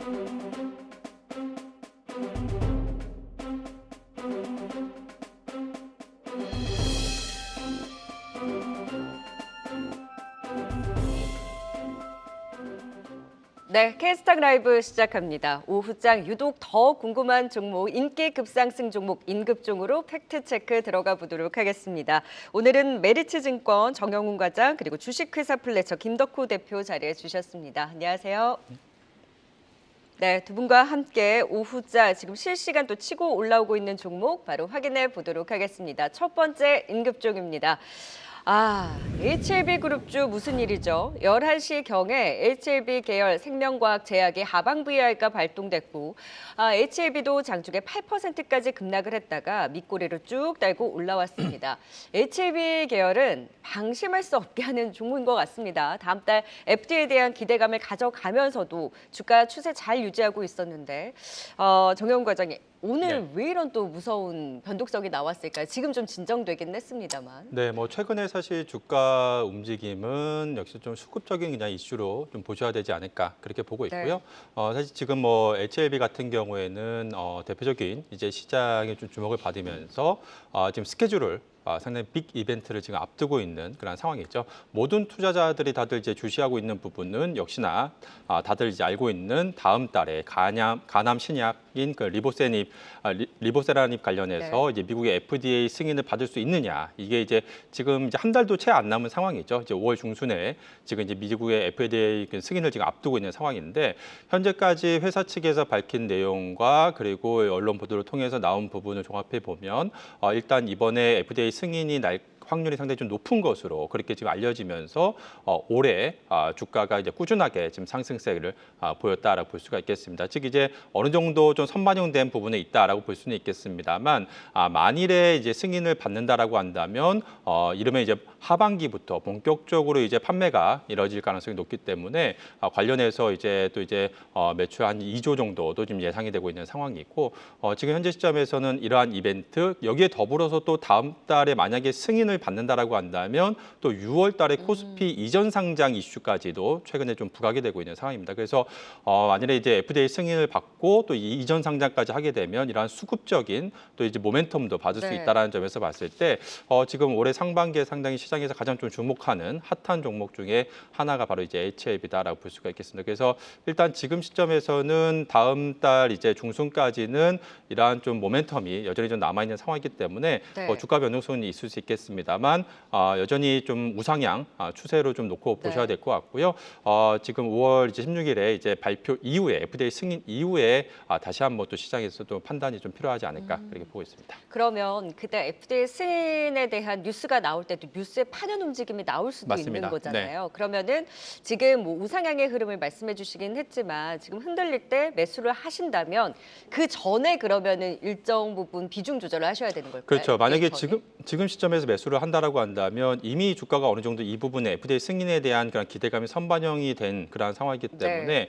네, K스탁 라이브 시작합니다. 오후장 유독 더 궁금한 종목, 인기 급상승 종목 인급종으로 팩트체크 들어가 보도록 하겠습니다. 오늘은 메리츠증권 정영훈 과장 그리고 주식회사 플래처 김덕호 대표 자리해 주셨습니다. 안녕하세요. 네, 두 분과 함께 오후자 지금 실시간 또 치고 올라오고 있는 종목 바로 확인해 보도록 하겠습니다. 첫 번째 인급종입니다. HLB그룹주 무슨 일이죠? 11시경에 HLB 계열 생명과학 제약의 하방 VR가 발동됐고 HLB도 장중에 8%까지 급락을 했다가 밑꼬리를 쭉 달고 올라왔습니다. HLB 계열은 방심할 수 없게 하는 종목인 것 같습니다. 다음 달 FDA에 대한 기대감을 가져가면서도 주가 추세 잘 유지하고 있었는데 정영훈 과장님. 오늘 왜 이런 또 무서운 변동성이 나왔을까요? 지금 좀 진정되긴 했습니다만. 네, 뭐 최근에 사실 주가 움직임은 역시 좀 수급적인 그냥 이슈로 좀 보셔야 되지 않을까 그렇게 보고 있고요. 네. 사실 지금 뭐 HLB 같은 경우에는 대표적인 이제 시장에 좀 주목을 받으면서 지금 스케줄을 상당히 빅 이벤트를 지금 앞두고 있는 그런 상황이죠. 모든 투자자들이 다들 이제 주시하고 있는 부분은 역시나 다들 이제 알고 있는 다음 달에 간암 신약인 그 리보세라닙 관련해서 네. 이제 미국의 FDA 승인을 받을 수 있느냐 이게 이제 지금 이제 한 달도 채 안 남은 상황이죠. 이제 5월 중순에 지금 이제 미국의 FDA 승인을 지금 앞두고 있는 상황인데 현재까지 회사 측에서 밝힌 내용과 그리고 언론 보도를 통해서 나온 부분을 종합해 보면 일단 이번에 FDA 승인이 날 확률이 상당히 좀 높은 것으로 그렇게 지금 알려지면서 올해 주가가 이제 꾸준하게 지금 상승세를 보였다라고 볼 수가 있겠습니다. 즉 이제 어느 정도 좀 선반영된 부분에 있다라고 볼 수는 있겠습니다만 만일에 이제 승인을 받는다라고 한다면 이러면 이제 하반기부터 본격적으로 이제 판매가 이뤄질 가능성이 높기 때문에 관련해서 이제 또 이제 매출 한 2조 정도도 지금 예상이 되고 있는 상황이고 지금 현재 시점에서는 이러한 이벤트 여기에 더불어서 또 다음 달에 만약에 승인을 받는다라고 한다면 또 6월 달에 코스피 이전 상장 이슈까지도 최근에 좀 부각이 되고 있는 상황입니다. 그래서 만일에 이제 FDA 승인을 받고 또 이전 상장까지 하게 되면 이러한 수급적인 또 이제 모멘텀도 받을 수 있다라는 점에서 봤을 때 지금 올해 상반기에 상당히 시장에서 가장 좀 주목하는 핫한 종목 중에 하나가 바로 이제 HLB다라고 볼 수가 있겠습니다. 그래서 일단 지금 시점에서는 다음 달 이제 중순까지는 이러한 좀 모멘텀이 여전히 좀 남아 있는 상황이기 때문에 주가 변동성이 있을 수 있겠습니다. 다만 여전히 좀 우상향 추세로 좀 놓고 보셔야 될 것 같고요. 지금 5월 이제 16일에 이제 발표 이후에 FDA 승인 이후에 다시 한번 또 시장에서 또 판단이 좀 필요하지 않을까 그렇게 보고 있습니다. 그러면 그때 FDA 승인에 대한 뉴스가 나올 때도 뉴스에 파는 움직임이 나올 수도 맞습니다. 있는 거잖아요. 그러면은 지금 뭐 우상향의 흐름을 말씀해 주시긴 했지만 지금 흔들릴 때 매수를 하신다면 그 전에 그러면은 일정 부분 비중 조절을 하셔야 되는 걸까요? 그렇죠. 만약에 지금 시점에서 매수를 한다라고 한다면 이미 주가가 어느 정도 이 부분에 FDA 승인에 대한 그런 기대감이 선반영이 된 그런 상황이기 때문에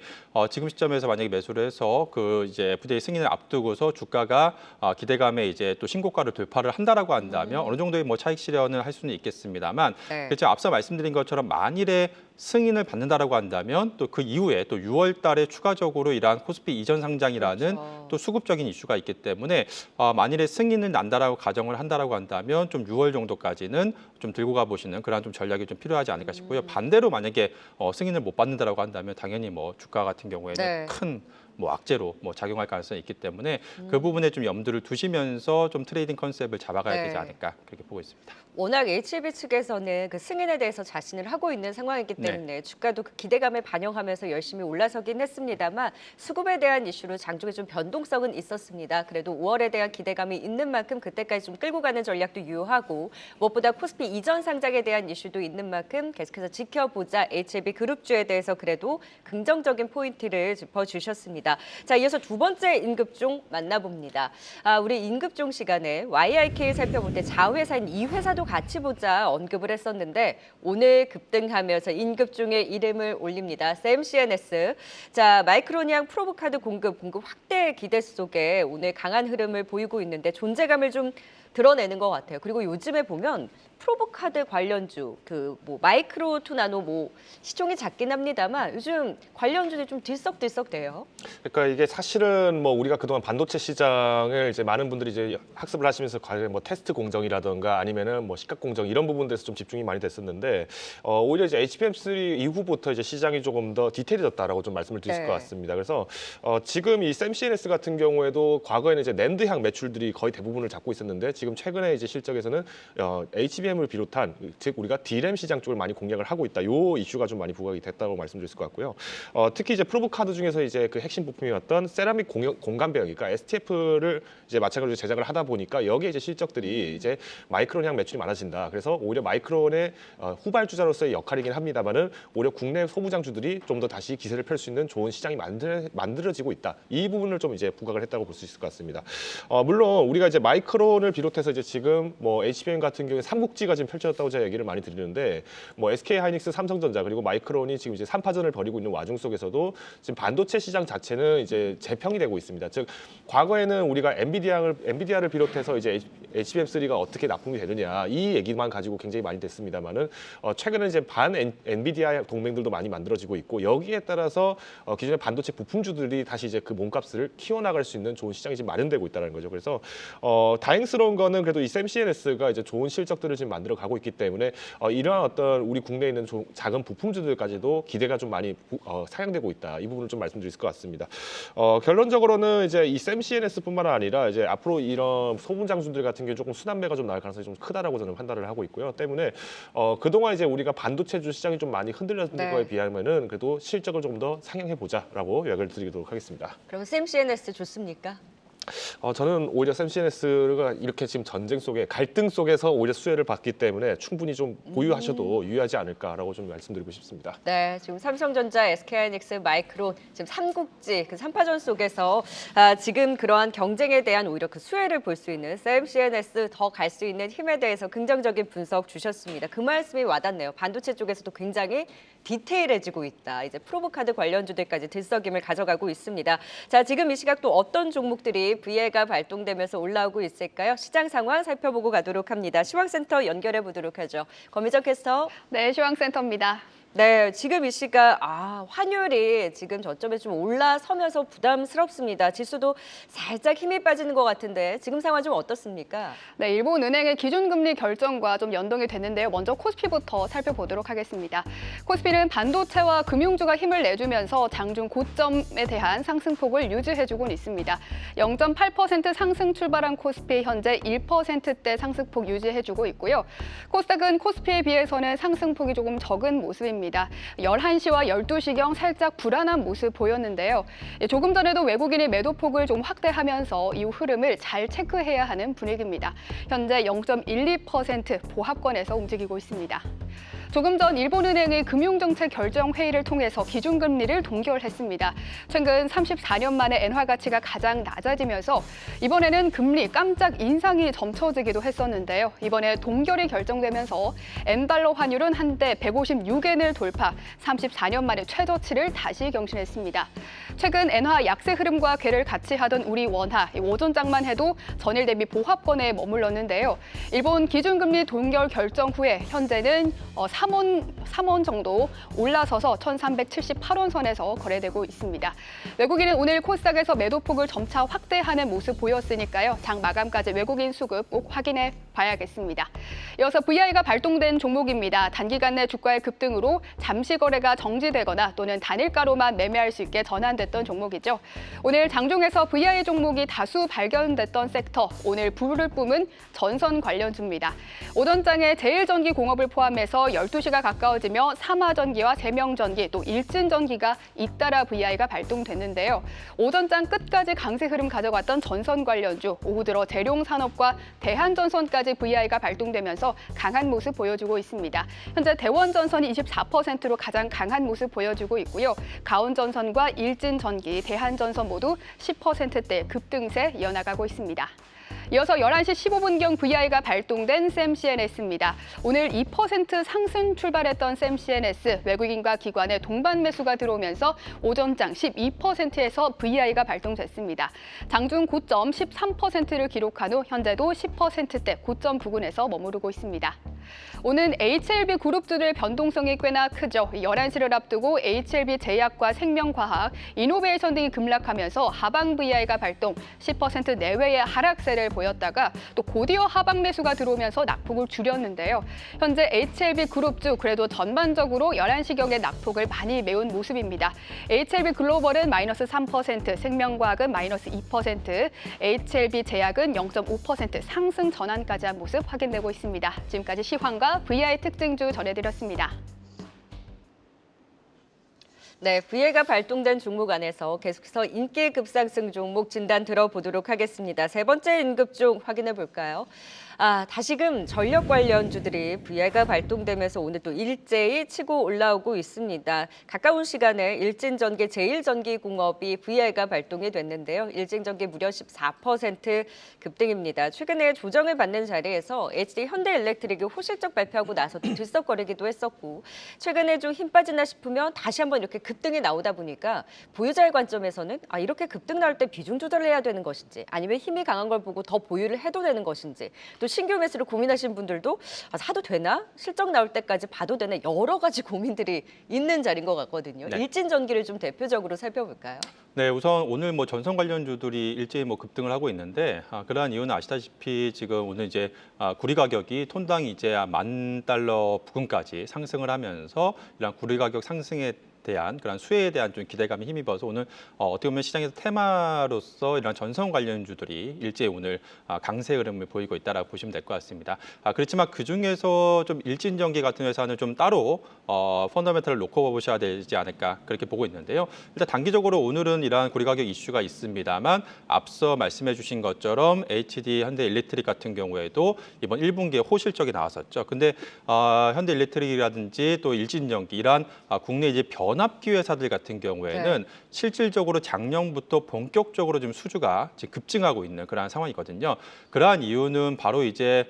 지금 시점에서 만약에 매수를 해서 그 이제 FDA 승인을 앞두고서 주가가 기대감에 이제 또 신고가를 돌파를 한다라고 한다면 어느 정도의 뭐 차익 실현을 할 수는 있겠습니다만 그렇죠. 앞서 말씀드린 것처럼 만일에 승인을 받는다라고 한다면 또 그 이후에 또 6월 달에 추가적으로 이러한 코스피 이전 상장이라는 또 수급적인 이슈가 있기 때문에 만일에 승인을 난다라고 가정을 한다라고 한다면 좀 6월 정도까지는 좀 들고 가보시는 그런 좀 전략이 좀 필요하지 않을까 싶고요. 반대로 만약에 승인을 못 받는다라고 한다면 당연히 뭐 주가 같은 경우에는 큰 뭐 악재로 뭐 작용할 가능성이 있기 때문에 그 부분에 좀 염두를 두시면서 좀 트레이딩 컨셉을 잡아가야 되지 않을까 그렇게 보고 있습니다. 워낙 HLB 측에서는 그 승인에 대해서 자신을 하고 있는 상황이기 때문에 주가도 그 기대감을 반영하면서 열심히 올라서긴 했습니다만 수급에 대한 이슈로 장중에 좀 변동성은 있었습니다. 그래도 5월에 대한 기대감이 있는 만큼 그때까지 좀 끌고 가는 전략도 유효하고 무엇보다 코스피 이전 상장에 대한 이슈도 있는 만큼 계속해서 지켜보자 HLB 그룹주에 대해서 그래도 긍정적인 포인트를 짚어주셨습니다. 자, 이어서 두 번째 인급종 만나봅니다. 우리 인급종 시간에 YIK 살펴볼 때 자회사인 이 회사도 같이 보자 언급을 했었는데 오늘 급등하면서 인급종의 이름을 올립니다. 샘CNS. 자, 마이크로니앙 프로브카드 공급 확대 기대 속에 오늘 강한 흐름을 보이고 있는데 존재감을 좀 드러내는 것 같아요. 그리고 요즘에 보면 프로보카드 관련주 그 뭐 마이크로 투 나노 뭐 시총이 작긴 합니다만 요즘 관련주들이 좀 들썩들썩돼요. 그러니까 이게 사실은 뭐 우리가 그동안 반도체 시장을 이제 많은 분들이 이제 학습을 하시면서 관련 뭐 테스트 공정이라든가 아니면은 뭐 시각 공정 이런 부분들에서 좀 집중이 많이 됐었는데 오히려 이제 HBM3 이후부터 이제 시장이 조금 더 디테일해졌다라고 좀 말씀을 드릴 네. 것 같습니다. 그래서 지금 이 샘CNS 같은 경우에도 과거에는 이제 낸드향 매출들이 거의 대부분을 잡고 있었는데 지금 최근에 이제 실적에서는 HBM을 비롯한 즉 우리가 D램 시장 쪽을 많이 공략을 하고 있다. 요 이슈가 좀 많이 부각이 됐다고 말씀드릴 수 있을 것 같고요. 특히 이제 프로브 카드 중에서 이제 그 핵심 부품이었던 세라믹 공간 배열, 그러니까 STF를 이제 마찬가지로 제작을 하다 보니까 여기에 이제 실적들이 이제 마이크론향 매출이 많아진다. 그래서 오히려 마이크론의 후발주자로서의 역할이긴 합니다만은 오히려 국내 소부장주들이 좀 더 다시 기세를 펼 수 있는 좋은 시장이 만들어지고 있다. 이 부분을 좀 이제 부각을 했다고 볼 수 있을 것 같습니다. 물론 우리가 이제 마이크론을 비롯해서 이제 지금 뭐 HBM 같은 경우에 삼국지가 지금 펼쳐졌다고 제가 얘기를 많이 드리는데 뭐 SK 하이닉스, 삼성전자 그리고 마이크론이 지금 이제 3파전을 벌이고 있는 와중 속에서도 지금 반도체 시장 자체는 이제 재평이 되고 있습니다. 즉 과거에는 우리가 엔비디아를 비롯해서 이제 HBM3가 어떻게 납품이 되느냐 이 얘기만 가지고 굉장히 많이 됐습니다만은 최근에 이제 반 엔비디아 동맹들도 많이 만들어지고 있고 여기에 따라서 기존의 반도체 부품주들이 다시 이제 그 몸값을 키워나갈 수 있는 좋은 시장이 지금 마련되고 있다는 거죠. 그래서 다행스러운 거는 그래도 이 샘CNS가 이제 좋은 실적들을 지금 만들어 가고 있기 때문에 이러한 어떤 우리 국내에 있는 작은 부품주들까지도 기대가 좀 많이 상향되고 있다. 이 부분을 좀 말씀드릴 것 같습니다. 결론적으로는 이제 이 샘CNS뿐만 아니라 이제 앞으로 이런 소분장수들 같은 경우 조금 순환매가 좀 나올 가능성이 좀 크다라고 저는 판단을 하고 있고요. 때문에 그동안 이제 우리가 반도체주 시장이 좀 많이 흔들렸던 네. 거에 비하면은 그래도 실적을 좀 더 상향해 보자라고 이야기를 드리도록 하겠습니다. 그럼 샘CNS 좋습니까? 저는 오히려 샘CNS가 이렇게 지금 전쟁 속에 갈등 속에서 오히려 수혜를 받기 때문에 충분히 좀 보유하셔도 유효하지 않을까라고 좀 말씀드리고 싶습니다. 네, 지금 삼성전자, SK하이닉스, 마이크론 지금 삼국지 그 3파전 속에서 지금 그러한 경쟁에 대한 오히려 그 수혜를 볼 수 있는 샘CNS 더 갈 수 있는 힘에 대해서 긍정적인 분석 주셨습니다. 그 말씀이 와닿네요. 반도체 쪽에서도 굉장히 디테일해지고 있다. 이제 프로보카드 관련주들까지 들썩임을 가져가고 있습니다. 자, 지금 이 시각 또 어떤 종목들이 VI가 발동되면서 올라오고 있을까요? 시장 상황 살펴보고 가도록 합니다. 시황센터 연결해 보도록 하죠. 권미정 캐스터. 네, 시황센터입니다. 네, 지금 이 시각 환율이 지금 저점에 좀 올라서면서 부담스럽습니다. 지수도 살짝 힘이 빠지는 것 같은데 지금 상황 좀 어떻습니까? 네, 일본 은행의 기준금리 결정과 좀 연동이 됐는데요. 먼저 코스피부터 살펴보도록 하겠습니다. 코스피는 반도체와 금융주가 힘을 내주면서 장중 고점에 대한 상승폭을 유지해주고 있습니다. 0.8% 상승 출발한 코스피 현재 1%대 상승폭 유지해주고 있고요. 코스닥은 코스피에 비해서는 상승폭이 조금 적은 모습입니다. 11시와 12시경 살짝 불안한 모습 보였는데요. 조금 전에도 외국인이 매도폭을 좀 확대하면서 이 흐름을 잘 체크해야 하는 분위기입니다. 현재 0.12% 보합권에서 움직이고 있습니다. 조금 전 일본은행의 금융정책 결정 회의를 통해서 기준금리를 동결했습니다. 최근 34년 만에 엔화 가치가 가장 낮아지면서 이번에는 금리 깜짝 인상이 점쳐지기도 했었는데요. 이번에 동결이 결정되면서 엔달러 환율은 한때 156엔을 돌파, 34년 만에 최저치를 다시 경신했습니다. 최근 엔화 약세 흐름과 궤를 같이 하던 우리 원화, 오전장만 해도 전일 대비 보합권에 머물렀는데요. 일본 기준금리 동결 결정 후에 현재는 3원 정도 올라서서 1378원 선에서 거래되고 있습니다. 외국인은 오늘 코스닥에서 매도폭을 점차 확대하는 모습 보였으니까요. 장 마감까지 외국인 수급 꼭 확인해 봐야겠습니다. 이어서 VI가 발동된 종목입니다. 단기간 내 주가의 급등으로 잠시 거래가 정지되거나 또는 단일가로만 매매할 수 있게 전환됐던 종목이죠. 오늘 장중에서 VI 종목이 다수 발견됐던 섹터, 오늘 불을 뿜은 전선 관련주입니다. 오전장에 제일전기공업을 포함해서 12시가 가까워지며 삼화전기와 세명전기 또 일진전기가 잇따라 VI가 발동됐는데요. 오전장 끝까지 강세 흐름 가져갔던 전선 관련주, 오후 들어 재룡산업과 대한전선까지 VI가 발동되면서 강한 모습 보여주고 있습니다. 현재 대원전선이 24%로 가장 강한 모습 보여주고 있고요. 가온전선과 일진전기, 대한전선 모두 10%대 급등세 이어나가고 있습니다. 이어서 11시 15분경 VI가 발동된 샘CNS입니다. 오늘 2% 상승 출발했던 샘CNS, 외국인과 기관의 동반 매수가 들어오면서 오전장 12%에서 VI가 발동됐습니다. 장중 고점 13%를 기록한 후 현재도 10%대 고점 부근에서 머무르고 있습니다. 오는 HLB 그룹주들 변동성이 꽤나 크죠. 11시를 앞두고 HLB 제약과 생명과학, 이노베이션 등이 급락하면서 하방 VI가 발동 10% 내외의 하락세를 보였다가 또 곧이어 하방 매수가 들어오면서 낙폭을 줄였는데요. 현재 HLB 그룹주 그래도 전반적으로 11시경에 낙폭을 많이 메운 모습입니다. HLB 글로벌은 마이너스 3%, 생명과학은 마이너스 2%, HLB 제약은 0.5% 상승 전환까지 한 모습 확인되고 있습니다. 지금까지 시황과 VI 특징주 전해드렸습니다. 네, VI가 발동된 종목 안에서 계속해서 인기 급상승 종목 진단 들어보도록 하겠습니다. 세 번째 인급종 확인해 볼까요? 다시금 전력 관련주들이 VI가 발동되면서 오늘 또 일제히 치고 올라오고 있습니다. 가까운 시간에 일진전기, 제일전기공업이 VI가 발동이 됐는데요. 일진전기 무려 14% 급등입니다. 최근에 조정을 받는 자리에서 HD 현대일렉트릭이 호실적 발표하고 나서 또 들썩거리기도 했었고 최근에 좀 힘 빠지나 싶으면 다시 한번 이렇게 급등이 나오다 보니까 보유자의 관점에서는 이렇게 급등 나올 때 비중 조절을 해야 되는 것인지 아니면 힘이 강한 걸 보고 더 보유를 해도 되는 것인지 또 신규 매수를 고민하시는 분들도 사도 되나? 실적 나올 때까지 봐도 되나? 여러 가지 고민들이 있는 자리인 것 같거든요. 네. 일진전기를 좀 대표적으로 살펴볼까요? 네, 우선 오늘 전선 관련주들이 일제히 급등을 하고 있는데 그러한 이유는 아시다시피 지금 오늘 이제 구리 가격이 톤당 이제 $10,000 부근까지 상승을 하면서 이런 구리 가격 상승에 대한 그런 수혜에 대한 좀 기대감이 힘입어서 오늘 어떻게 보면 시장에서 테마로서 이런 전선 관련주들이 일제히 오늘 강세 흐름을 보이고 있다라고 보시면 될 것 같습니다. 그렇지만 그 중에서 좀 일진전기 같은 회사는 좀 따로 펀더멘털을 놓고 보셔야 되지 않을까 그렇게 보고 있는데요. 일단 단기적으로 오늘은 이러한 구리 가격 이슈가 있습니다만 앞서 말씀해주신 것처럼 HD 현대일렉트릭 같은 경우에도 이번 1분기에 호실적이 나왔었죠. 근데 현대일렉트릭이라든지 또 일진전기 이러한 국내 이제 변압기 회사들 같은 경우에는 실질적으로 작년부터 본격적으로 좀 수주가 지금 급증하고 있는 그러한 상황이거든요. 그러한 이유는 바로 이제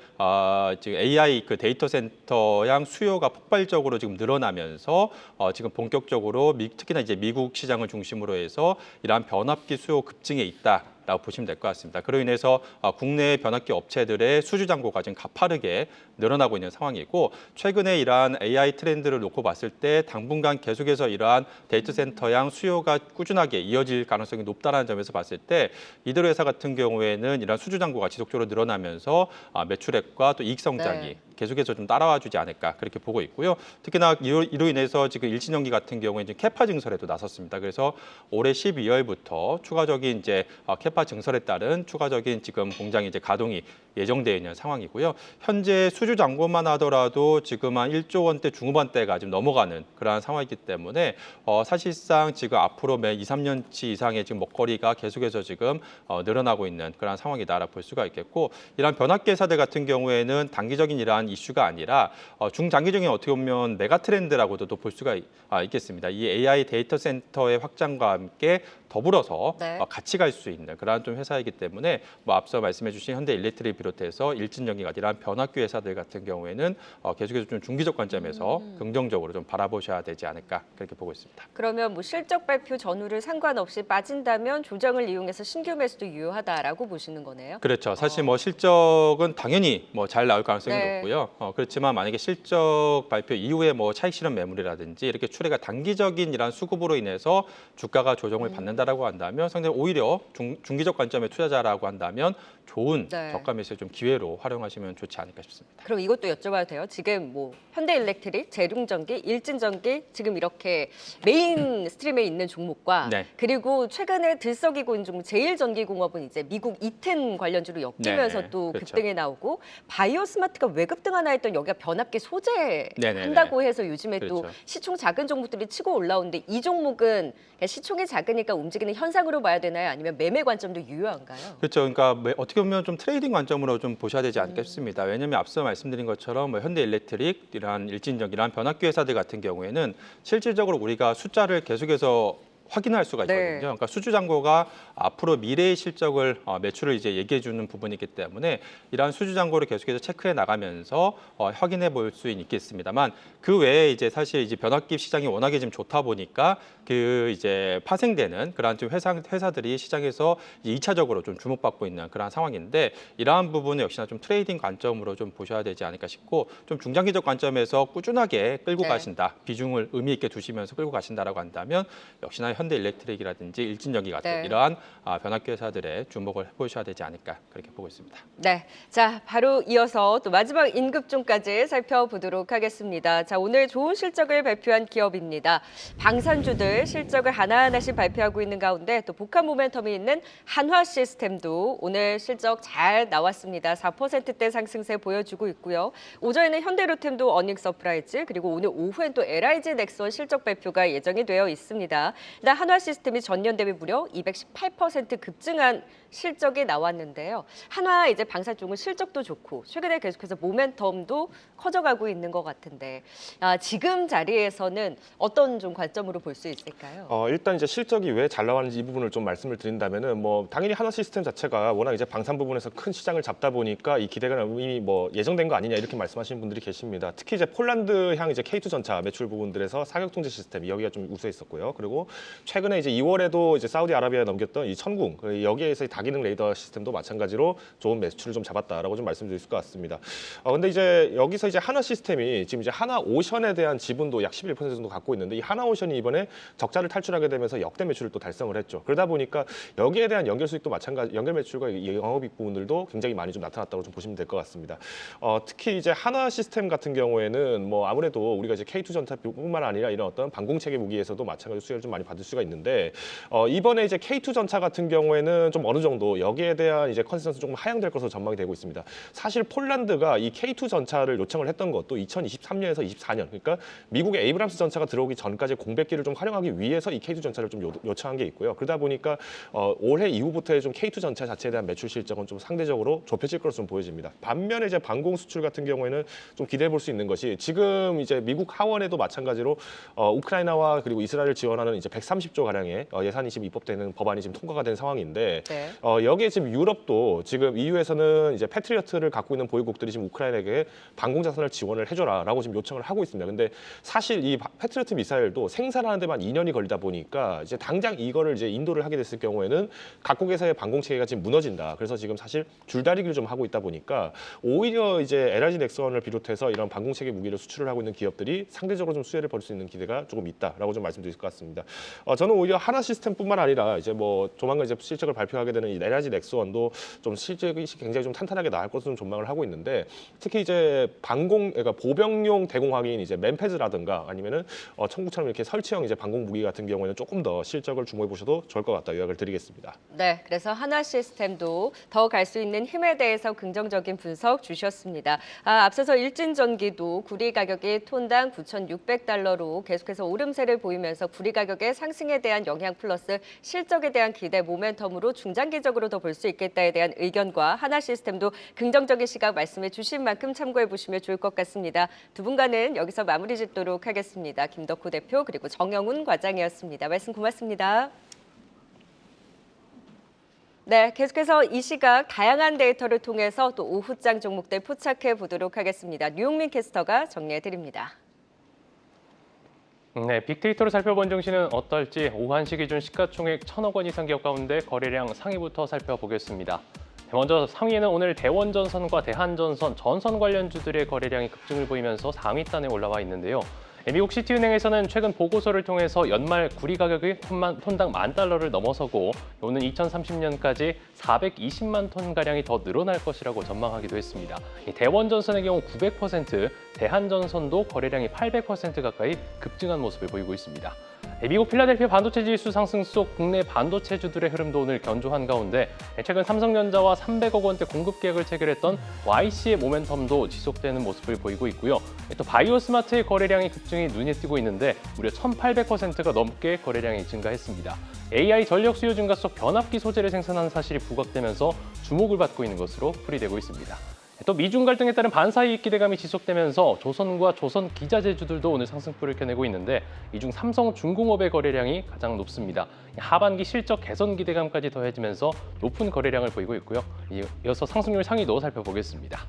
지금 AI 그 데이터 센터향 수요가 폭발적으로 지금 늘어나면서 지금 본격적으로 특히나 이제 미국 시장을 중심으로 해서 이러한 변압기 수요 급증에 있다라고 보시면 될 것 같습니다. 그로 인해서 국내 변압기 업체들의 수주 잔고가 지금 가파르게 늘어나고 있는 상황이고 최근에 이러한 AI 트렌드를 놓고 봤을 때 당분간 계속해서 이러한 데이터 센터향 수요가 꾸준하게 이어질 가능성이 높다는 점에서 봤을 때 이들 회사 같은 경우에는 이러한 수주 잔고가 지속적으로 늘어나면서 매출액과 또 이익 성장이 계속해서 좀 따라와 주지 않을까 그렇게 보고 있고요. 특히나 이로 인해서 지금 일진전기 같은 경우에 이제 캐파 증설에도 나섰습니다. 그래서 올해 12월부터 추가적인 이제 캐파 증설에 따른 추가적인 지금 공장이 이제 가동이 예정되어 있는 상황이고요. 현재 수주 잔고만 하더라도 지금 한 1조 원대 중후반대가 지금 넘어가는 그러한 상황이기 때문에 사실상 지금 앞으로 매 2, 3년치 이상의 지금 먹거리가 계속해서 지금 늘어나고 있는 그러한 상황이다라고 볼 수가 있겠고 이러한 변압기 회사들 같은 경우에는 단기적인 이러한 이슈가 아니라 중장기적인 어떻게 보면 메가 트렌드라고도 또 볼 수가 있겠습니다. 이 AI 데이터 센터의 확장과 함께 더불어서 같이 갈 수 있는 그러한 좀 회사이기 때문에 앞서 말씀해주신 현대일렉트릭 비롯해서 일진전기가 이러한 변압기 회사들 같은 경우에는 계속해서 좀 중기적 관점에서 긍정적으로 좀 바라보셔야 되지 않을까 그렇게 보고 있습니다. 그러면 실적 발표 전후를 상관없이 빠진다면 조정을 이용해서 신규 매수도 유효하다라고 보시는 거네요. 그렇죠. 사실 실적은 당연히 잘 나올 가능성이 높고요. 그렇지만 만약에 실적 발표 이후에 차익 실현 매물이라든지 이렇게 추례가 단기적인 이런 수급으로 인해서 주가가 조정을 받는다라고 한다면 상당히 오히려 중기적 관점의 투자자라고 한다면 좋은 저가 매수의 좀 기회로 활용하시면 좋지 않을까 싶습니다. 그럼 이것도 여쭤봐도 돼요? 지금 현대일렉트릭, 제룡전기, 일진전기 지금 이렇게 메인 스트림에 있는 종목과 그리고 최근에 들썩이고 있는 종목 제일전기공업은 이제 미국 이튼 관련주로 엮이면서 또 급등이 나오고 바이오스마트가 왜 급등하나 했던 여기가 변압기 소재 한다고 해서 요즘에 또 시총 작은 종목들이 치고 올라오는데 이 종목은 시총이 작으니까 움직이는 현상으로 봐야 되나요? 아니면 매매 관점도 유효한가요? 그렇죠. 그러니까 어떻게 보면 좀 트레이딩 관점으로 좀 보셔야 되지 않겠습니다. 왜냐하면 앞서 말씀드린 것처럼 현대일렉트릭, 이러한 일진전기, 이러한 변압기 회사들 같은 경우에는 실질적으로 우리가 숫자를 계속해서 확인할 수가 있거든요. 네. 그러니까 수주잔고가 앞으로 미래의 실적을 매출을 이제 얘기해 주는 부분이기 때문에 이러한 수주잔고를 계속해서 체크해 나가면서 확인해 볼 수 있겠습니다만 그 외에 이제 사실 이제 변압기 시장이 워낙에 지금 좋다 보니까 그 이제 파생되는 그러한 좀 회사들이 시장에서 이제 2차적으로 좀 주목받고 있는 그러한 상황인데 이러한 부분은 역시나 좀 트레이딩 관점으로 좀 보셔야 되지 않을까 싶고 좀 중장기적 관점에서 꾸준하게 끌고 네. 가신다. 비중을 의미 있게 두시면서 끌고 가신다라고 한다면 역시나 현대일렉트릭이라든지 일진전기 같은 네. 이러한 변압기 회사들의 주목을 해보셔야 되지 않을까 그렇게 보고 있습니다. 네, 자 바로 이어서 또 마지막 임급종까지 살펴보도록 하겠습니다. 자 오늘 좋은 실적을 발표한 기업입니다. 방산주들 실적을 하나하나씩 발표하고 있는 가운데 또 복합 모멘텀이 있는 한화시스템도 오늘 실적 잘 나왔습니다. 4%대 상승세 보여주고 있고요. 오전에는 현대로템도 어닝 서프라이즈 그리고 오늘 오후엔 또 LIG 넥선 실적 발표가 예정이 되어 있습니다. 일단 한화시스템이 전년 대비 무려 218% 급증한 실적이 나왔는데요. 한화 이제 방산 쪽은 실적도 좋고 최근에 계속해서 모멘텀도 커져가고 있는 것 같은데 지금 자리에서는 어떤 좀 관점으로 볼 수 있을까요? 일단 이제 실적이 왜 잘 나왔는지 이 부분을 좀 말씀을 드린다면은 뭐 당연히 한화 시스템 자체가 워낙 이제 방산 부분에서 큰 시장을 잡다 보니까 이 기대가 이미 뭐 예정된 거 아니냐 이렇게 말씀하시는 분들이 계십니다. 특히 이제 폴란드향 이제 K2 전차 매출 부분들에서 사격 통제 시스템 여기가 좀 우수했었고요. 그리고 최근에 이제 2월에도 이제 사우디아라비아에 넘겼던 이 천궁 여기에서 다기능 레이더 시스템도 마찬가지로 좋은 매출을 좀 잡았다라고 좀 말씀드릴 수 같습니다. 근데 이제 여기서 이제 한화 시스템이 지금 이제 한화 오션에 대한 지분도 약 11% 정도 갖고 있는데 이 한화 오션이 이번에 적자를 탈출하게 되면서 역대 매출을 또 달성을 했죠. 그러다 보니까 여기에 대한 연결 수익도 마찬가지, 연결 매출과 영업이익 부분들도 굉장히 많이 좀 나타났다고 좀 보시면 될 것 같습니다. 특히 이제 한화 시스템 같은 경우에는 뭐 아무래도 우리가 이제 K2 전차뿐만 아니라 이런 어떤 방공 체계 무기에서도 마찬가지로 수혜를 좀 많이 받을 수가 있는데 이번에 이제 K2 전차 같은 경우에는 좀 어느 정도 여기에 대한 이제 컨센서스 조금 하향될 것으로 전망이 되고 있습니다. 사실 폴란드가 이 K2 전차를 요청을 했던 것도 2023년에서 24년, 그러니까 미국의 에이브람스 전차가 들어오기 전까지 공백기를 좀 활용하기 위해서 이 K2 전차를 좀 요청한 게 있고요. 그러다 보니까 올해 이후부터의 좀 K2 전차 자체에 대한 매출 실적은 좀 상대적으로 좁혀질 것으로 좀 보여집니다. 반면에 이제 방공 수출 같은 경우에는 좀 기대해 볼 수 있는 것이 지금 이제 미국 하원에도 마찬가지로 우크라이나와 그리고 이스라엘을 지원하는 이제 130조 가량의 예산이 지금 입법되는 법안이 지금 통과가 된 상황인데 네. 여기에 지금 유럽도 지금 EU에서는 이제 패트리어트를 갖고 있는 보유국들이 지금 우크라이나에게 방공 자산을 지원을 해줘라라고 지금 요청을 하고 있습니다. 근데 사실 이 패트리어트 미사일도 생산하는 데만 2년이 걸리다 보니까 이제 당장 이거를 이제 인도를 하게 됐을 경우에는 각국에서의 방공 체계가 지금 무너진다. 그래서 지금 사실 줄다리기를 좀 하고 있다 보니까 오히려 이제 LIG 넥슨을 비롯해서 이런 방공 체계 무기를 수출을 하고 있는 기업들이 상대적으로 좀 수혜를 볼 수 있는 기대가 조금 있다라고 좀 말씀드릴 것 같습니다. 저는 오히려 한화 시스템뿐만 아니라 이제 뭐 조만간 이제 실적을 발표하게 되는 이 LIG 넥슨도 좀 실적이 굉장히 좀 탄탄하게 나올 것으로 좀 전망을 하고 있는데 특히 이제 그러니까 보병용 대공황인 이제 맨패즈라든가 아니면은 천국처럼 이렇게 설치형 이제 방공 무기 같은 경우에는 조금 더 실적을 주목해 보셔도 좋을 것 같다 요약을 드리겠습니다. 네, 그래서 한화 시스템도 더 갈 수 있는 힘에 대해서 긍정적인 분석 주셨습니다. 앞서서 일진전기도 구리 가격이 톤당 9,600달러로 계속해서 오름세를 보이면서 구리 가격의 상승에 대한 영향 플러스 실적에 대한 기대 모멘텀으로 중장기적으로 더 볼 수 있겠다에 대한 의견과 한화 시스템도 긍정적인 시각 말씀해 주신 만큼 참고해 보시면 좋을 것 같습니다. 두 분과는 여기서 마무리 짓도록 하겠습니다. 김덕호 대표 그리고 정영훈 과장이었습니다. 말씀 고맙습니다. 네, 계속해서 이 시각 다양한 데이터를 통해서 또 오후장 종목들 포착해 보도록 하겠습니다. 류용민 캐스터가 정리해 드립니다. 네, 빅데이터로 살펴본 증시는 어떨지 오후 1시 기준 시가총액 1,000억 원 이상 기업 가운데 거래량 상위부터 살펴보겠습니다. 먼저 상위에는 오늘 대원전선과 대한전선, 전선 관련주들의 거래량이 급증을 보이면서 상위단에 올라와 있는데요. 미국 시티은행에서는 최근 보고서를 통해서 연말 구리 가격이 톤당 $10,000를 넘어서고 오는 2030년까지 420만 톤가량이 더 늘어날 것이라고 전망하기도 했습니다. 대원전선의 경우 900%, 대한전선도 거래량이 800% 가까이 급증한 모습을 보이고 있습니다. 미국 필라델피아 반도체 지수 상승 속 국내 반도체주들의 흐름도 오늘 견조한 가운데 최근 삼성전자와 300억 원대 공급 계약을 체결했던 YC의 모멘텀도 지속되는 모습을 보이고 있고요. 또 바이오스마트의 거래량이 급증이 눈에 띄고 있는데 무려 1,800%가 넘게 거래량이 증가했습니다. AI 전력 수요 증가 속 변압기 소재를 생산하는 사실이 부각되면서 주목을 받고 있는 것으로 풀이되고 있습니다. 또 미중 갈등에 따른 반사이익 기대감이 지속되면서 조선과 조선 기자재주들도 오늘 상승폭을 켜내고 있는데 이 중 삼성중공업의 거래량이 가장 높습니다. 하반기 실적 개선 기대감까지 더해지면서 높은 거래량을 보이고 있고요. 이어서 상승률 상위도 살펴보겠습니다.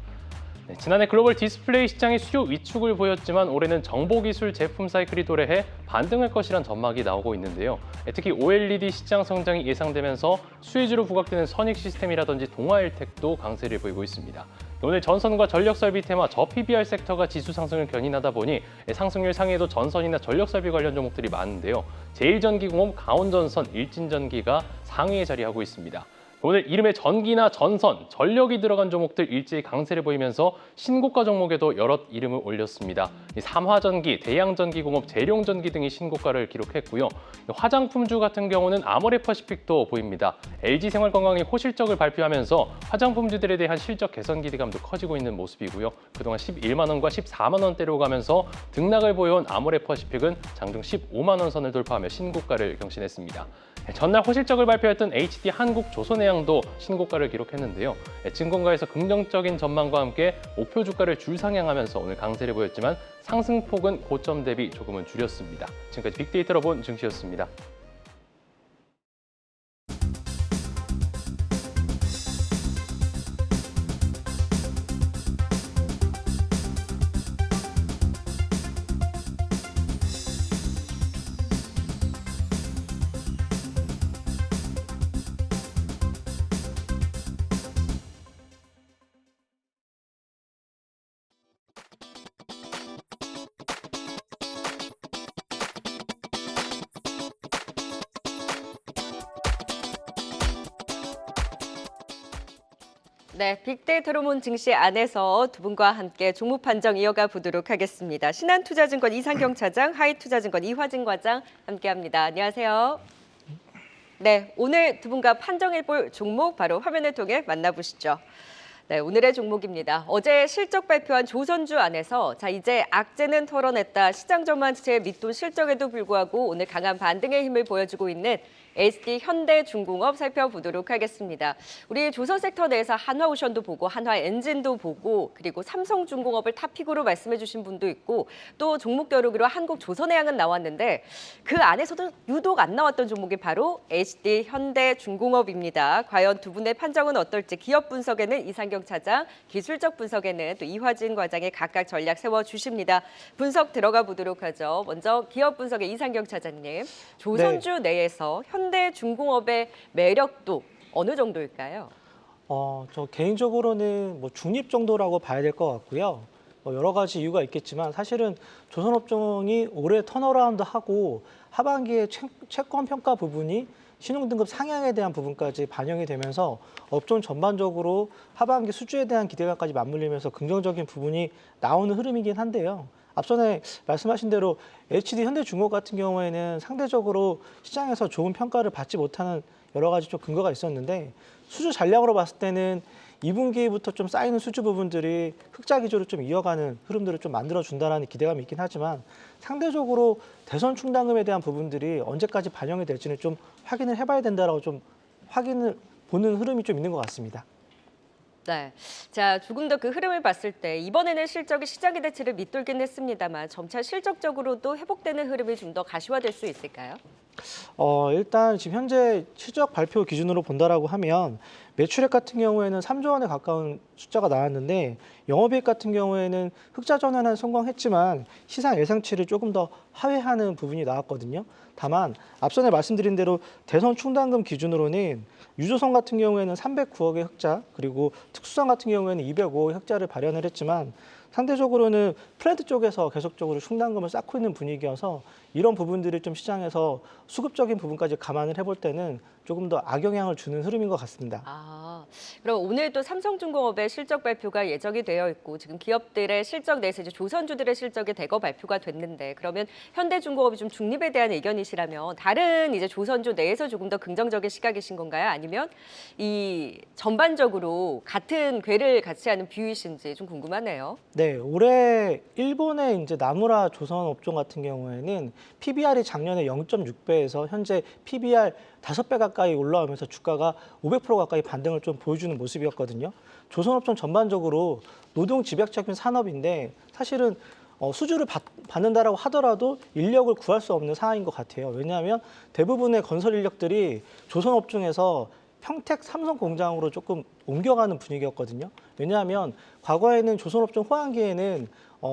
네, 지난해 글로벌 디스플레이 시장이 수요 위축을 보였지만 올해는 정보기술 제품 사이클이 도래해 반등할 것이란 전망이 나오고 있는데요. 특히 OLED 시장 성장이 예상되면서 수혜주로 부각되는 선익 시스템이라든지 동아일텍도 강세를 보이고 있습니다. 오늘 전선과 전력설비 테마 저 PBR 섹터가 지수 상승을 견인하다 보니 상승률 상위에도 전선이나 전력설비 관련 종목들이 많은데요. 제일전기공업, 강원전선, 일진전기가 상위에 자리하고 있습니다. 오늘 이름에 전기나 전선, 전력이 들어간 종목들 일제히 강세를 보이면서 신고가 종목에도 여럿 이름을 올렸습니다. 삼화전기, 대양전기공업, 재룡전기 등이 신고가를 기록했고요. 화장품주 같은 경우는 아모레퍼시픽도 보입니다. LG생활건강이 호실적을 발표하면서 화장품주들에 대한 실적 개선 기대감도 커지고 있는 모습이고요. 그동안 11만 원과 14만 원대로 가면서 등락을 보여온 아모레퍼시픽은 장중 15만 원 선을 돌파하며 신고가를 경신했습니다. 전날 호실적을 발표했던 HD 한국조선해양도 신고가를 기록했는데요. 증권가에서 긍정적인 전망과 함께 목표 주가를 줄상향하면서 오늘 강세를 보였지만 상승폭은 고점 대비 조금은 줄였습니다. 지금까지 빅데이터로 본 증시였습니다. 네, 빅데이터로 본 증시 안에서 두 분과 함께 종목 판정 이어가 보도록 하겠습니다. 신한투자증권 이상경 차장, 하이투자증권 이화진 과장 함께합니다. 안녕하세요. 네, 오늘 두 분과 판정해볼 종목 바로 화면을 통해 만나보시죠. 네, 오늘의 종목입니다. 어제 실적 발표한 조선주 안에서 이제 악재는 털어냈다. 시장 전망치의 밑돈 실적에도 불구하고 오늘 강한 반등의 힘을 보여주고 있는 SD 현대중공업 살펴보도록 하겠습니다. 우리 조선 섹터 내에서 한화오션도 보고 한화엔진도 보고 그리고 삼성중공업을 탑픽으로 말씀해 주신 분도 있고 또 종목 겨루기로 한국조선해양은 나왔는데 그 안에서도 유독 안 나왔던 종목이 바로 SD 현대중공업입니다. 과연 두 분의 판정은 어떨지 기업 분석에는 이상경 차장, 기술적 분석에는 또 이화진 과장이 각각 전략 세워주십니다. 분석 들어가 보도록 하죠. 먼저 기업 분석의 이상경 차장님, 조선주 내에서 현대중공업의 매력도 어느 정도일까요? 저 개인적으로는 뭐 중립 정도라고 봐야 될 것 같고요. 여러 가지 이유가 있겠지만 사실은 조선업종이 올해 턴어라운드하고 하반기에 채권 평가 부분이 신용등급 상향에 대한 부분까지 반영이 되면서 업종 전반적으로 하반기 수주에 대한 기대감까지 맞물리면서 긍정적인 부분이 나오는 흐름이긴 한데요. 앞전에 말씀하신 대로 HD 현대중공업 같은 경우에는 상대적으로 시장에서 좋은 평가를 받지 못하는 여러 가지 좀 근거가 있었는데 수주 잔량으로 봤을 때는 2분기부터 좀 쌓이는 수주 부분들이 흑자 기조를 좀 이어가는 흐름들을 좀 만들어준다는 기대감이 있긴 하지만 상대적으로 대선 충당금에 대한 부분들이 언제까지 반영이 될지는 좀 확인을 해봐야 된다라고 좀 확인을 보는 흐름이 좀 있는 것 같습니다. 네, 자 조금 더 그 흐름을 봤을 때 이번에는 실적이 시장 기대치를 밑돌긴 했습니다만 점차 실적적으로도 회복되는 흐름이 좀 더 가시화될 수 있을까요? 일단 지금 현재 실적 발표 기준으로 본다라고 하면 매출액 같은 경우에는 3조 원에 가까운 숫자가 나왔는데 영업이익 같은 경우에는 흑자 전환은 성공했지만 시장 예상치를 조금 더 하회하는 부분이 나왔거든요. 다만 앞선에 말씀드린 대로 대선 충당금 기준으로는 유조선 같은 경우에는 309억의 흑자 그리고 특수선 같은 경우에는 205억의 흑자를 발현을 했지만 상대적으로는 플랜트 쪽에서 계속적으로 충당금을 쌓고 있는 분위기여서 이런 부분들이 좀 시장에서 수급적인 부분까지 감안을 해볼 때는 조금 더 악영향을 주는 흐름인 것 같습니다. 그럼 오늘도 삼성중공업의 실적 발표가 예정이 되어 있고 지금 기업들의 실적 내에서 이제 조선주들의 실적이 대거 발표가 됐는데 그러면 현대중공업이 좀 중립에 대한 의견이시라면 다른 이제 조선주 내에서 조금 더 긍정적인 시각이신 건가요? 아니면 이 전반적으로 같은 궤를 같이 하는 뷰이신지 좀 궁금하네요. 네, 올해 일본의 이제 나무라 조선 업종 같은 경우에는 PBR이 작년에 0.6배에서 현재 PBR 5배 가까이 올라오면서 주가가 500% 가까이 반등을 좀 보여주는 모습이었거든요. 조선업종 전반적으로 노동 집약적인 산업인데 사실은 수주를 받는다라고 하더라도 인력을 구할 수 없는 상황인 것 같아요. 왜냐하면 대부분의 건설 인력들이 조선업종에서 평택 삼성 공장으로 조금 옮겨가는 분위기였거든요. 왜냐하면 과거에는 조선업종 호황기에는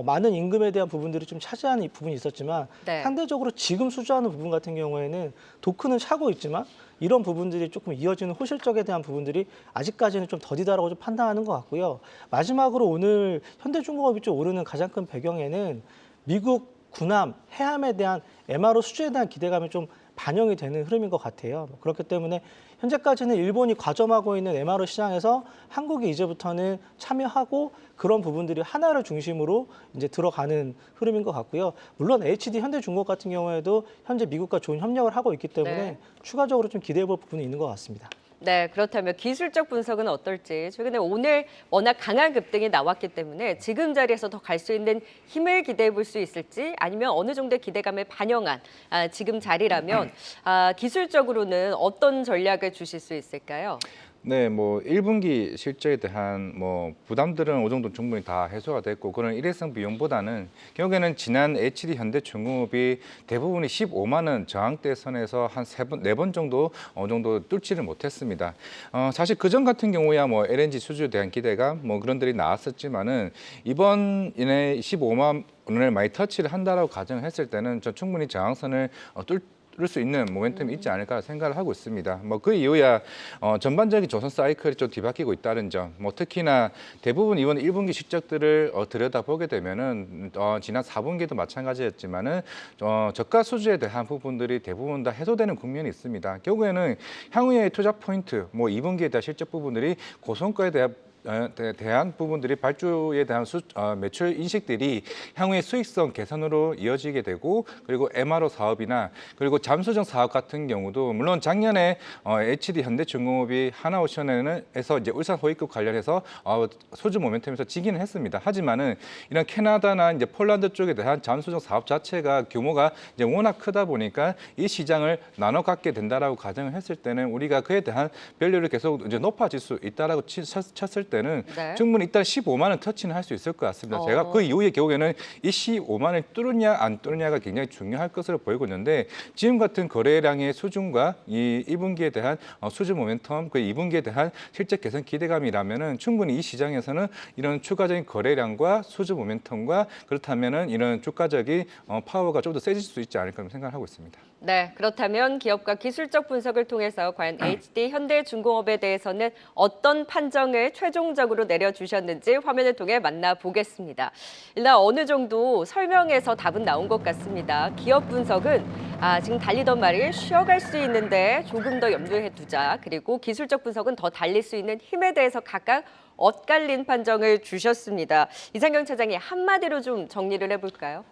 많은 임금에 대한 부분들이 좀 차지하는 부분이 있었지만 네. 상대적으로 지금 수주하는 부분 같은 경우에는 도크는 차고 있지만 이런 부분들이 조금 이어지는 호실적에 대한 부분들이 아직까지는 좀 더디다라고 좀 판단하는 것 같고요. 마지막으로 오늘 현대중공업이 좀 오르는 가장 큰 배경에는 미국 군함, 해함에 대한 MRO 수주에 대한 기대감이 좀 반영이 되는 흐름인 것 같아요. 그렇기 때문에 현재까지는 일본이 과점하고 있는 MRO 시장에서 한국이 이제부터는 참여하고 그런 부분들이 하나를 중심으로 이제 들어가는 흐름인 것 같고요. 물론 HD 현대중공업 같은 경우에도 현재 미국과 좋은 협력을 하고 있기 때문에 네. 추가적으로 좀 기대해 볼 부분이 있는 것 같습니다. 네, 그렇다면 기술적 분석은 어떨지 최근에 오늘 워낙 강한 급등이 나왔기 때문에 지금 자리에서 더 갈 수 있는 힘을 기대해 볼 수 있을지 아니면 어느 정도의 기대감을 반영한 지금 자리라면 기술적으로는 어떤 전략을 주실 수 있을까요? 네, 뭐 1분기 실적에 대한 뭐 부담들은 어느 정도 충분히 다 해소가 됐고 그런 일회성 비용보다는 결국에는 지난 HD 현대중공업이 대부분이 15만 원 저항대 선에서 한 4번 정도 어느 정도 뚫지를 못했습니다. 사실 그전 같은 경우야 뭐 LNG 수주에 대한 기대감 뭐 그런 들이 나왔었지만은 이번에 15만 원을 많이 터치를 한다라고 가정을 했을 때는 저 충분히 저항선을 뚫을 수 있는 모멘텀이 있지 않을까 생각을 하고 있습니다. 뭐 그 이후야 전반적인 조선 사이클이 좀 뒤바뀌고 있다는 점, 뭐 특히나 대부분 이번 1분기 실적들을 들여다보게 되면은 지난 4분기도 마찬가지였지만은 저가 수주에 대한 부분들이 대부분 다 해소되는 국면이 있습니다. 결국에는 향후의 투자 포인트, 뭐 2분기에 대한 실적 부분들이 고성과에 대한 부분들이 발주에 대한 매출 인식들이 향후의 수익성 개선으로 이어지게 되고 그리고 MRO 사업이나 그리고 잠수정 사업 같은 경우도 물론 작년에 HD 현대중공업이 하나오션에서 이제 울산 호위급 관련해서 수주 모멘텀에서 지기는 했습니다. 하지만은 이런 캐나다나 이제 폴란드 쪽에 대한 잠수정 사업 자체가 규모가 이제 워낙 크다 보니까 이 시장을 나눠 갖게 된다라고 가정을 했을 때는 우리가 그에 대한 밸류를 계속 이제 높아질 수 있다라고 쳤을 때는 네. 충분히 일단 15만 원 터치는 할 수 있을 것 같습니다. 제가 그 이후에 결국에는 이 15만 원을 뚫느냐 안 뚫느냐가 굉장히 중요할 것으로 보이고 있는데 지금 같은 거래량의 수준과 이 1분기에 대한 수주 모멘텀, 그 2분기에 대한 실적 개선 기대감이라면은 충분히 이 시장에서는 이런 추가적인 거래량과 수주 모멘텀과 그렇다면은 이런 주가적인 파워가 좀 더 세질 수 있지 않을까 생각을 하고 있습니다. 네, 그렇다면 기업가 기술적 분석을 통해서 과연 HD 현대중공업에 대해서는 어떤 판정을 최종적으로 내려주셨는지 화면을 통해 만나보겠습니다. 일단 어느 정도 설명에서 답은 나온 것 같습니다. 기업 분석은 지금 달리던 말이 쉬어갈 수 있는데 조금 더 염두에 두자. 그리고 기술적 분석은 더 달릴 수 있는 힘에 대해서 각각 엇갈린 판정을 주셨습니다. 이상경 차장이 한마디로 좀 정리를 해볼까요?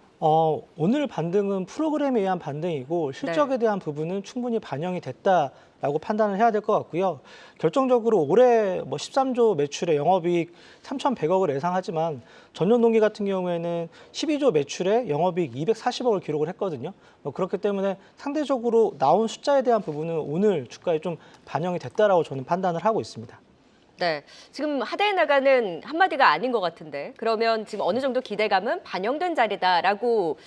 오늘 반등은 프로그램에 의한 반등이고 실적에 대한 부분은 충분히 반영이 됐다라고 판단을 해야 될 것 같고요. 결정적으로 올해 13조 매출에 영업이익 3,100억을 예상하지만 전년 동기 같은 경우에는 12조 매출에 영업이익 240억을 기록을 했거든요. 그렇기 때문에 상대적으로 나온 숫자에 대한 부분은 오늘 주가에 좀 반영이 됐다라고 저는 판단을 하고 있습니다. 네, 지금 하대에 나가는 한마디가 아닌 것 같은데 그러면 지금 어느 정도 기대감은 반영된 자리다라고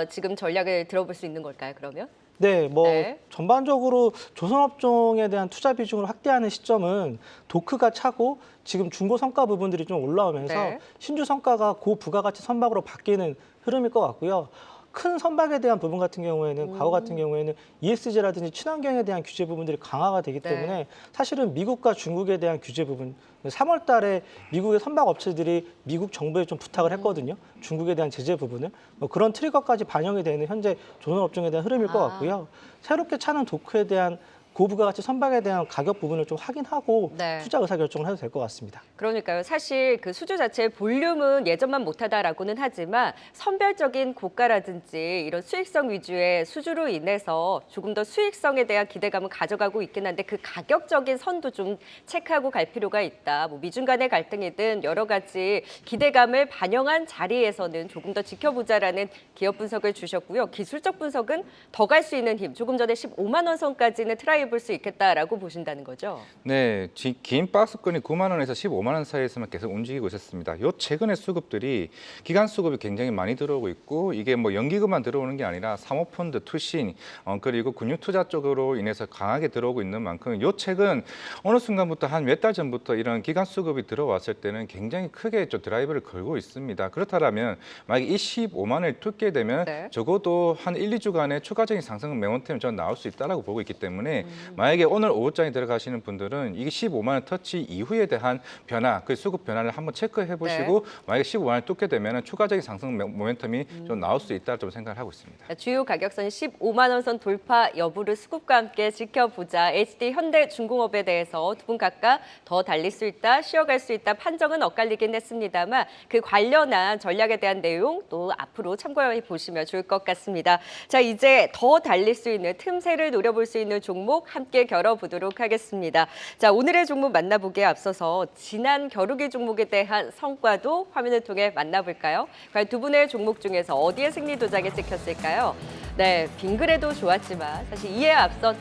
지금 전략을 들어볼 수 있는 걸까요, 그러면? 네, 네. 전반적으로 조선업종에 대한 투자 비중을 확대하는 시점은 도크가 차고 지금 중고 성과 부분들이 좀 올라오면서 네. 신주 성과가 고부가가치 선박으로 바뀌는 흐름일 것 같고요. 큰 선박에 대한 부분 같은 경우에는 과거 같은 경우에는 ESG라든지 친환경에 대한 규제 부분들이 강화가 되기 때문에 네. 사실은 미국과 중국에 대한 규제 부분 3월 달에 미국의 선박 업체들이 미국 정부에 좀 부탁을 했거든요. 중국에 대한 제재 부분을 그런 트리거까지 반영이 되는 현재 조선업종에 대한 흐름일 것 같고요. 새롭게 차는 도크에 대한 고부가가치 선박에 대한 가격 부분을 좀 확인하고 네. 투자 의사결정을 해도 될 것 같습니다. 그러니까요. 사실 그 수주 자체의 볼륨은 예전만 못하다라고는 하지만 선별적인 고가라든지 이런 수익성 위주의 수주로 인해서 조금 더 수익성에 대한 기대감을 가져가고 있긴 한데 그 가격적인 선도 좀 체크하고 갈 필요가 있다. 미중 간의 갈등이든 여러 가지 기대감을 반영한 자리에서는 조금 더 지켜보자라는 기업 분석을 주셨고요. 기술적 분석은 더 갈 수 있는 힘. 조금 전에 15만 원 선까지는 트라이 입을 수 있겠다라고 보신다는 거죠? 네, 긴 박스권이 9만 원에서 15만 원 사이에서만 계속 움직이고 있었습니다. 요 최근에 수급들이 기간 수급이 굉장히 많이 들어오고 있고 이게 뭐 연기금만 들어오는 게 아니라 사모펀드, 투신 그리고 금융투자 쪽으로 인해서 강하게 들어오고 있는 만큼 요 최근 어느 순간부터 한 몇 달 전부터 이런 기간 수급이 들어왔을 때는 굉장히 크게 좀 드라이브를 걸고 있습니다. 그렇다면 만약에 이 15만 원을 뚫게 되면 네. 적어도 한 1, 2주간의 추가적인 상승 매원템이 저는 나올 수 있다고 보고 있기 때문에 만약에 오늘 오후장에 들어가시는 분들은 이게 15만 원 터치 이후에 대한 변화, 그 수급 변화를 한번 체크해 보시고 만약에 15만 원 뚫게 되면 추가적인 상승 모멘텀이 좀 나올 수 있다 좀 생각을 하고 있습니다. 주요 가격선 15만 원 선 돌파 여부를 수급과 함께 지켜보자. HD 현대중공업에 대해서 두 분 각각 더 달릴 수 있다, 쉬어갈 수 있다 판정은 엇갈리긴 했습니다만 그 관련한 전략에 대한 내용 또 앞으로 참고해 보시면 좋을 것 같습니다. 자, 이제 더 달릴 수 있는 틈새를 노려볼 수 있는 종목 함께 겨뤄보도록 하겠습니다. 자, 오늘의 종목 만나보기에 앞서서 지난 겨루기 종목에 대한 성과도 화면을 통해 만나볼까요? 과연 두 분의 종목 중에서 어디에 승리 도장이 찍혔을까요? 네, 빙그레도 좋았지만 사실 이에 앞선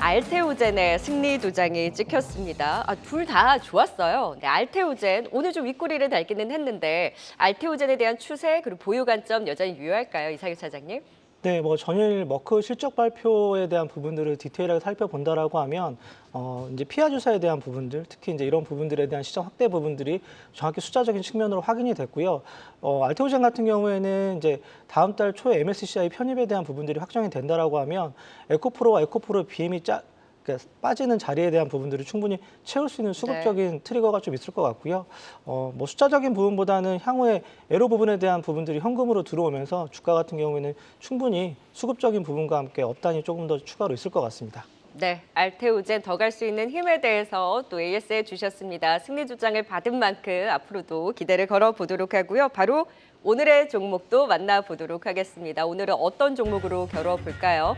알테오젠의 승리 도장이 찍혔습니다. 둘 다 좋았어요. 네, 알테오젠 오늘 좀 윗꼬리를 달기는 했는데 알테오젠에 대한 추세 그리고 보유 관점 여전히 유효할까요, 이상희 차장님? 네, 뭐 전일 머크 실적 발표에 대한 부분들을 디테일하게 살펴본다라고 하면 이제 피하 주사에 대한 부분들, 특히 이제 이런 부분들에 대한 시장 확대 부분들이 정확히 숫자적인 측면으로 확인이 됐고요. 알테오젠 같은 경우에는 이제 다음 달 초에 MSCI 편입에 대한 부분들이 확정이 된다라고 하면 에코프로와 에코프로 BM이 빠지는 자리에 대한 부분들을 충분히 채울 수 있는 수급적인 트리거가 좀 있을 것 같고요. 뭐 숫자적인 부분보다는 향후에 애로 부분에 대한 부분들이 현금으로 들어오면서 주가 같은 경우에는 충분히 수급적인 부분과 함께 업단이 조금 더 추가로 있을 것 같습니다. 네, 알테오젠 더 갈 수 있는 힘에 대해서 또 AS해 주셨습니다. 승리 주장을 받은 만큼 앞으로도 기대를 걸어보도록 하고요. 바로 오늘의 종목도 만나보도록 하겠습니다. 오늘은 어떤 종목으로 겨뤄볼까요?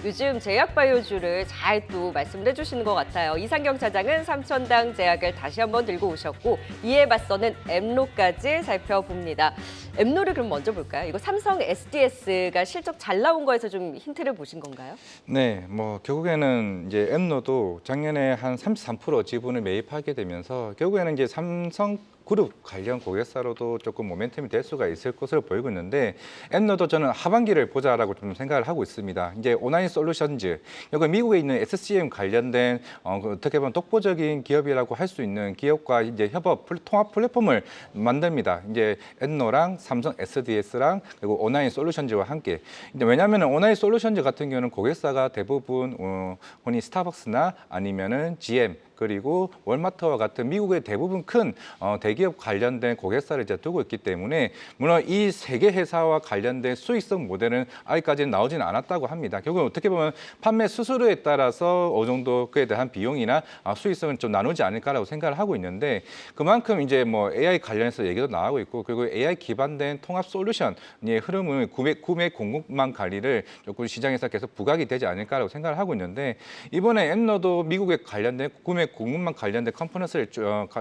요즘 제약바이오주를 잘 또 말씀을 해주시는 것 같아요. 이상경 차장은 삼천당 제약을 다시 한번 들고 오셨고 이에 맞서는 엠로까지 살펴봅니다. 엠로를 그럼 먼저 볼까요? 이거 삼성 SDS가 실적 잘 나온 거에서 좀 힌트를 보신 건가요? 네, 뭐 결국에는 이제 엠노도 작년에 한 33% 지분을 매입하게 되면서 결국에는 이제 삼성 그룹 관련 고객사로도 조금 모멘텀이 될 수가 있을 것으로 보이고 있는데 엠노도 저는 하반기를 보자라고 좀 생각을 하고 있습니다. 이제 오나인 솔루션즈, 여기 미국에 있는 SCM 관련된 어떻게 보면 독보적인 기업이라고 할 수 있는 기업과 이제 협업 통합 플랫폼을 만듭니다. 이제 엠노랑 삼성 SDS랑 그리고 오나인 솔루션즈와 함께. 왜냐하면 오나인 솔루션즈 같은 경우는 고객사가 대부분 흔히 스타벅스나 아니면은 GM 그리고 월마트와 같은 미국의 대부분 큰 대기업 관련된 고객사를 이제 두고 있기 때문에 물론 이 세 개 회사와 관련된 수익성 모델은 아직까지는 나오지는 않았다고 합니다. 결국 어떻게 보면 판매 수수료에 따라서 어느 정도 그에 대한 비용이나 수익성은 좀 나누지 않을까라고 생각을 하고 있는데 그만큼 이제 뭐 AI 관련해서 얘기도 나오고 있고 그리고 AI 기반된 통합 솔루션의 흐름을 구매 공급망 관리를 조금 시장에서 계속 부각이 되지 않을까라고 생각을 하고 있는데 이번에 엠노도 미국에 관련된 구매 공급망 관련된 컨퍼런스를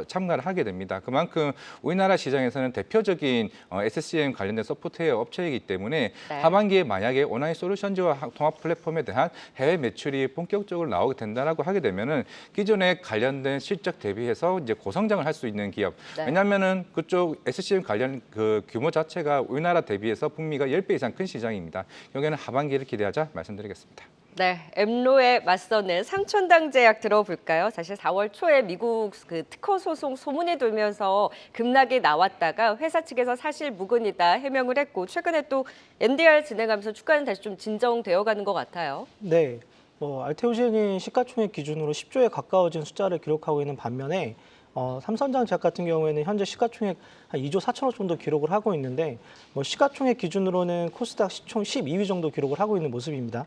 참가를 하게 됩니다. 그만큼 우리나라 시장에서는 대표적인 SCM 관련된 소프트웨어 업체이기 때문에 하반기에 만약에 오나인 솔루션즈와 통합 플랫폼에 대한 해외 매출이 본격적으로 나오게 된다라고 하게 되면은 기존에 관련된 실적 대비해서 이제 고성장을 할 수 있는 기업. 왜냐하면은 그쪽 SCM 관련 그 규모 자체가 우리나라 대비해서 북미가 10배 이상 큰 시장입니다. 여기는 하반기를 기대하자 말씀드리겠습니다. 네, 엠로에 맞서는 삼천당 제약 들어볼까요? 사실 4월 초에 미국 그 특허 소송 소문이 돌면서 급락이 나왔다가 회사 측에서 사실 무근이다 해명을 했고 최근에 또 MDR 진행하면서 주가는 다시 좀 진정되어가는 것 같아요. 네, 알테오젠이 시가총액 기준으로 10조에 가까워진 숫자를 기록하고 있는 반면에 삼성장 제약 같은 경우에는 현재 시가총액 한 2조 4천억 정도 기록을 하고 있는데 시가총액 기준으로는 코스닥 시총 12위 정도 기록을 하고 있는 모습입니다.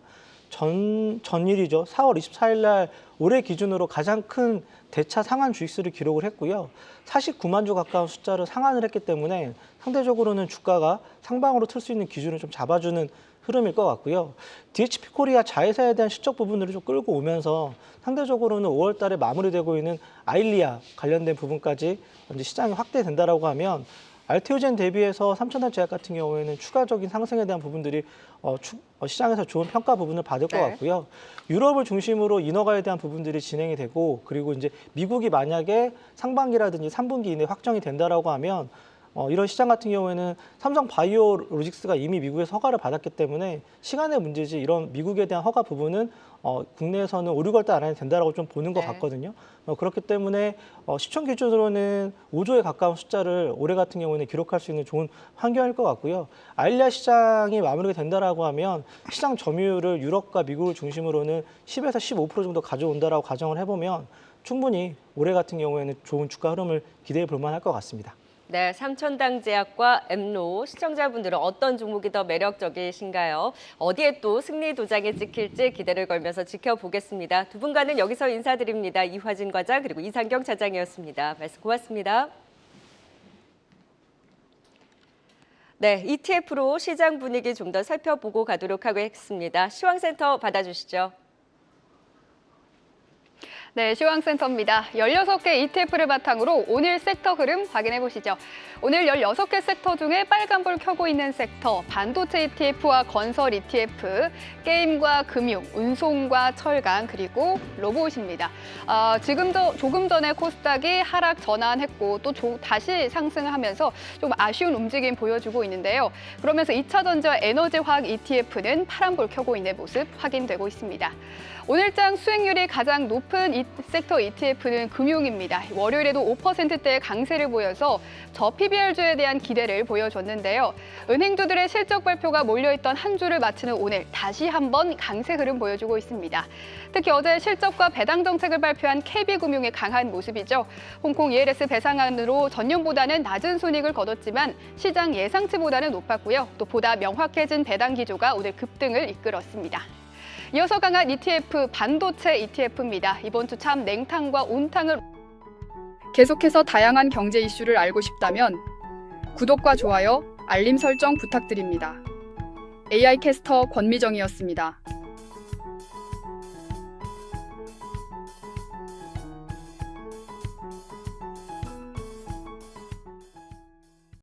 전일이죠. 4월 24일 날 올해 기준으로 가장 큰 대차 상한 주익수를 기록을 했고요. 49만 주 가까운 숫자를 상한을 했기 때문에 상대적으로는 주가가 상방으로 틀 수 있는 기준을 좀 잡아주는 흐름일 것 같고요. DHP 코리아 자회사에 대한 실적 부분들을 좀 끌고 오면서 상대적으로는 5월 달에 마무리되고 있는 아일리아 관련된 부분까지 이제 시장이 확대된다라고 하면 알테오젠 대비해서 삼천단 제약 같은 경우에는 추가적인 상승에 대한 부분들이 시장에서 좋은 평가 부분을 받을 것 네. 같고요. 유럽을 중심으로 인허가에 대한 부분들이 진행이 되고 그리고 이제 미국이 만약에 상반기라든지 3분기 이내 확정이 된다라고 하면 이런 시장 같은 경우에는 삼성 바이오로직스가 이미 미국에서 허가를 받았기 때문에 시간의 문제지 이런 미국에 대한 허가 부분은 국내에서는 5, 6월 달 안에 된다라고 좀 보는 것 네. 같거든요. 그렇기 때문에 시총 기준으로는 5조에 가까운 숫자를 올해 같은 경우에는 기록할 수 있는 좋은 환경일 것 같고요. 알리아 시장이 마무리가 된다라고 하면 시장 점유율을 유럽과 미국을 중심으로는 10에서 15% 정도 가져온다라고 가정을 해보면 충분히 올해 같은 경우에는 좋은 주가 흐름을 기대해 볼 만할 것 같습니다. 네, 삼천당 제약과 엠로 시청자분들은 어떤 종목이 더 매력적이신가요? 어디에 또 승리 도장이 찍힐지 기대를 걸면서 지켜보겠습니다. 두 분과는 여기서 인사드립니다. 이화진 과장 그리고 이상경 차장이었습니다. 말씀 고맙습니다. 네, ETF로 시장 분위기 좀 더 살펴보고 가도록 하겠습니다. 시황센터 받아주시죠. 네, 시황센터입니다. 16개 ETF를 바탕으로 오늘 섹터 흐름 확인해 보시죠. 오늘 16개 섹터 중에 빨간불 켜고 있는 섹터, 반도체 ETF와 건설 ETF, 게임과 금융, 운송과 철강, 그리고 로봇입니다. 조금 전에 코스닥이 하락 전환했고 또 다시 상승하면서 좀 아쉬운 움직임 보여주고 있는데요. 그러면서 2차 전지와 에너지 화학 ETF는 파란불 켜고 있는 모습 확인되고 있습니다. 오늘장 수익률이 가장 높은 섹터 ETF는 금융입니다. 월요일에도 5%대의 강세를 보여서 저PBR주에 대한 기대를 보여줬는데요. 은행주들의 실적 발표가 몰려있던 한 주를 마치는 오늘 다시 한번 강세 흐름 보여주고 있습니다. 특히 어제 실적과 배당 정책을 발표한 KB금융의 강한 모습이죠. 홍콩 ELS 배상안으로 전년보다는 낮은 손익을 거뒀지만 시장 예상치보다는 높았고요. 또 보다 명확해진 배당 기조가 오늘 급등을 이끌었습니다. 이어서 강한 ETF, 반도체 ETF입니다. 이번 주 참 냉탕과 온탕을 계속해서 다양한 경제 이슈를 알고 싶다면 구독과 좋아요, 알림 설정 부탁드립니다. AI 캐스터 권미정이었습니다.